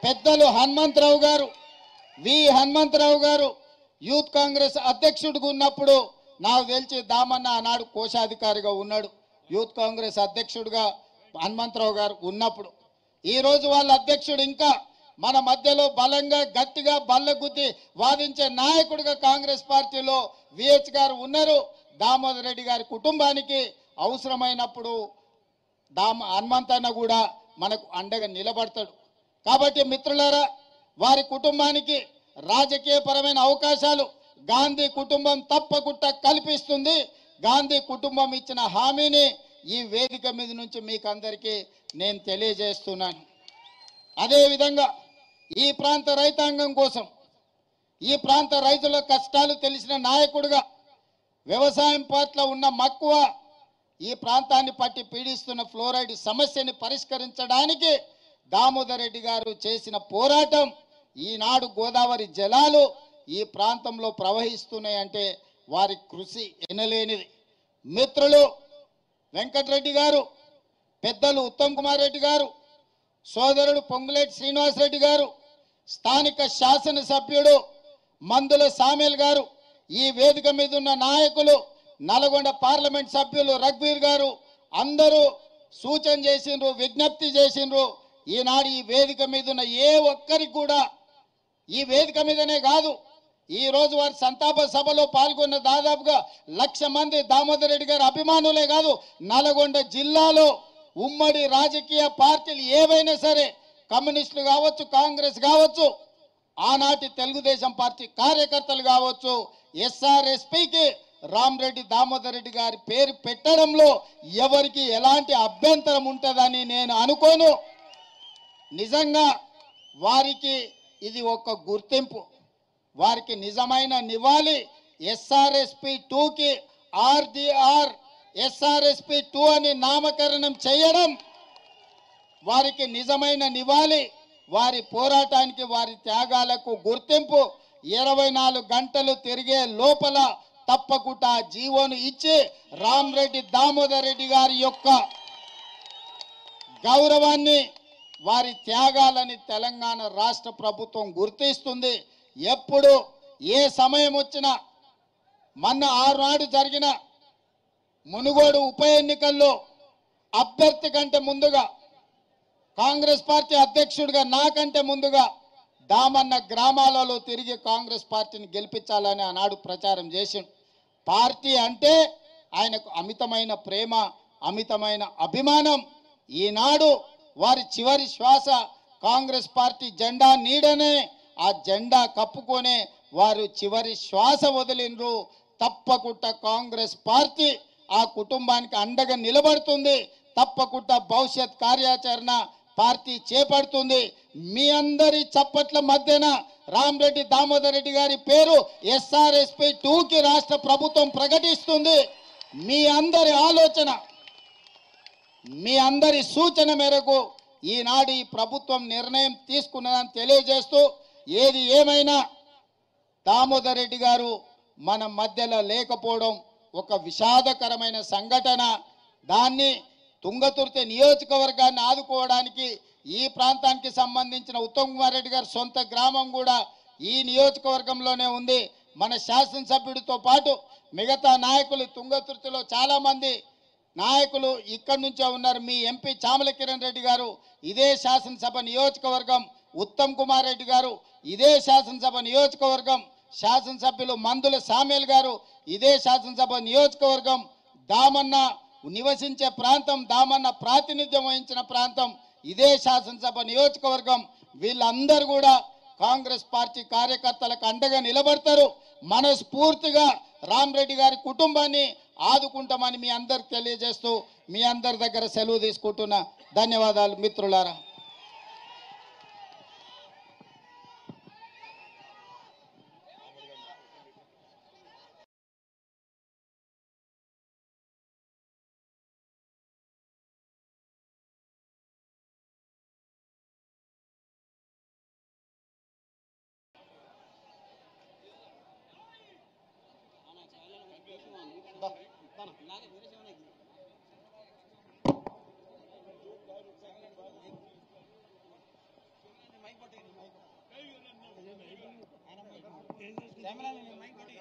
పెద్దలు హనుమంతరావు గారు, హనుమంతరావు గారు యూత్ కాంగ్రెస్ అధ్యక్షుడిగా ఉన్నప్పుడు నాకు తెలిసి దామన్న ఆనాడు కోశాధికారిగా ఉన్నాడు. యూత్ కాంగ్రెస్ అధ్యక్షుడిగా హనుమంతరావు గారు ఉన్నప్పుడు ఈరోజు వాళ్ళ అధ్యక్షుడు ఇంకా మన మధ్యలో బలంగా గట్టిగా బల్లగుద్ది వాదించే నాయకుడిగా కాంగ్రెస్ పార్టీలో విహెచ్ గారు ఉన్నారు. దామోదర్ రెడ్డి గారి కుటుంబానికి అవసరమైనప్పుడు హనుమంతన్న కూడా మనకు అండగా నిలబడతాడు. కాబట్టి మిత్రులారా, వారి కుటుంబానికి రాజకీయపరమైన అవకాశాలు గాంధీ కుటుంబం తప్పకుండా కల్పిస్తుంది. గాంధీ కుటుంబం ఇచ్చిన హామీని ఈ వేదిక మీద నుంచి మీకు అందరికీ నేను తెలియజేస్తున్నాను. అదేవిధంగా ఈ ప్రాంత రైతాంగం కోసం, ఈ ప్రాంత రైతుల కష్టాలు తెలిసిన నాయకుడిగా, వ్యవసాయం పట్ల ఉన్న మక్కువ, ఈ ప్రాంతాన్ని పట్టి పీడిస్తున్న ఫ్లోరైడ్ సమస్యని పరిష్కరించడానికి దామోదర్ రెడ్డి గారు చేసిన పోరాటం, ఈనాడు గోదావరి జలాలు ఈ ప్రాంతంలో ప్రవహిస్తున్నాయంటే వారి కృషి ఎనలేనిది. మిత్రులు వెంకటరెడ్డి గారు, పెద్దలు ఉత్తమ్ కుమార్ రెడ్డి గారు, సోదరుడు పొంగులేటి శ్రీనివాసరెడ్డి గారు, స్థానిక శాసనసభ్యుడు మందుల సామేల్ గారు, ఈ వేదిక మీద ఉన్న నాయకులు, నల్గొండ పార్లమెంట్ సభ్యులు రఘువీర్ గారు అందరూ సూచన చేసిండ్రు, విజ్ఞప్తి చేసిండ్రు. ఈనాడు ఈ వేదిక మీద ఉన్న ఏ ఒక్కరికి కూడా, ఈ వేదిక మీదనే కాదు, ఈ రోజు వారి సంతాప సభలో పాల్గొన్న దాదాపుగా 1,00,000 మంది దామోదర్ రెడ్డి గారి అభిమానులే కాదు, నల్గొండ జిల్లాలో ఉమ్మడి రాజకీయ పార్టీలు ఏవైనా సరే, కమ్యూనిస్టులు కావచ్చు, కాంగ్రెస్ కావచ్చు, ఆనాటి తెలుగుదేశం పార్టీ కార్యకర్తలు కావచ్చు, ఎస్ఆర్ఎస్పీకి రామరెడ్డి దామోదర్ రెడ్డి గారి పేరు పెట్టడంలో ఎవరికి ఎలాంటి అభ్యంతరం ఉంటుందని నేను అనుకోను. నిజంగా వారికి ఇది ఒక గుర్తింపు, వారికి నిజమైన నివాళి. ఎస్ఆర్ఎస్పీ 2కి ఆర్డీఆర్ ఎస్ఆర్ఎస్పీ 2 అని నామకరణం చేయడం వారికి నిజమైన నివాళి, వారి పోరాటానికి, వారి త్యాగాలకు గుర్తింపు. 24 గంటలు తిరిగే లోపల తప్పకుండా జీవోను ఇచ్చి రామరెడ్డి దామోదర్ రెడ్డి గారి యొక్క గౌరవాన్ని, వారి త్యాగాలని తెలంగాణ రాష్ట్ర ప్రభుత్వం గుర్తిస్తుంది. ఎప్పుడు ఏ సమయం వచ్చినా, మొన్న ఆనాడు జరిగిన మునుగోడు ఉప ఎన్నికల్లో అభ్యర్థి కంటే ముందుగా, కాంగ్రెస్ పార్టీ అధ్యక్షుడిగా నాకంటే ముందుగా దామన్న గ్రామాలలో తిరిగి కాంగ్రెస్ పార్టీని గెలిపించాలని ఆనాడు ప్రచారం చేసిండు. పార్టీ అంటే ఆయనకు అమితమైన ప్రేమ, అమితమైన అభిమానం. ఈనాడు వారి చివరి శ్వాస కాంగ్రెస్ పార్టీ జెండా నీడనే, ఆ జెండా కప్పుకొనే వారు చివరి శ్వాస వదిలినరు. తప్పకుండా కాంగ్రెస్ పార్టీ ఆ కుటుంబానికి అండగా నిలబడుతుంది. తప్పకుండా భవిష్యత్ కార్యాచరణ పార్టీ చేపడుతుంది. మీ అందరి చప్పట్ల మధ్యన రామరెడ్డి దామోదర్ రెడ్డి గారి పేరు ఎస్ఆర్ఎస్పీ 2కి రాష్ట్ర ప్రభుత్వం ప్రకటిస్తుంది. మీ అందరి ఆలోచన, మీ అందరి సూచన మేరకు ఈనాడు ఈ ప్రభుత్వం నిర్ణయం తీసుకున్నదని తెలియజేస్తూ, ఏది ఏమైనా దామోదర్ రెడ్డి గారు మన మధ్యలో లేకపోవడం ఒక విషాదకరమైన సంఘటన. దాన్ని తుంగతుర్తి నియోజకవర్గాన్ని ఆదుకోవడానికి ఈ ప్రాంతానికి సంబంధించిన ఉత్తమ్ కుమార్ రెడ్డి గారి సొంత గ్రామం కూడా ఈ నియోజకవర్గంలోనే ఉంది. మన శాసనసభ్యుడితో పాటు మిగతా నాయకులు తుంగతుర్తిలో చాలామంది నాయకులు ఇక్కడి నుంచే ఉన్నారు. మీ ఎంపీ చామల కిరణ్ రెడ్డి గారు ఇదే శాసనసభ నియోజకవర్గం, ఉత్తమ్ కుమార్ రెడ్డి గారు ఇదే శాసనసభ నియోజకవర్గం, శాసనసభ్యులు మందుల సామేల్ గారు ఇదే శాసనసభ నియోజకవర్గం, దామన్న నివసించే ప్రాంతం, దామన్న ప్రాతినిధ్యం వహించిన ప్రాంతం ఇదే శాసనసభ నియోజకవర్గం. వీళ్ళందరూ కూడా కాంగ్రెస్ పార్టీ కార్యకర్తలకు అండగా నిలబడతారు. మనస్ఫూర్తిగా రామరెడ్డి గారి కుటుంబాన్ని ఆదుకుంటామని మీ అందరికి తెలియజేస్తూ మీ అందరి దగ్గర సెలవు తీసుకుంటున్నా. ధన్యవాదాలు మిత్రులారా.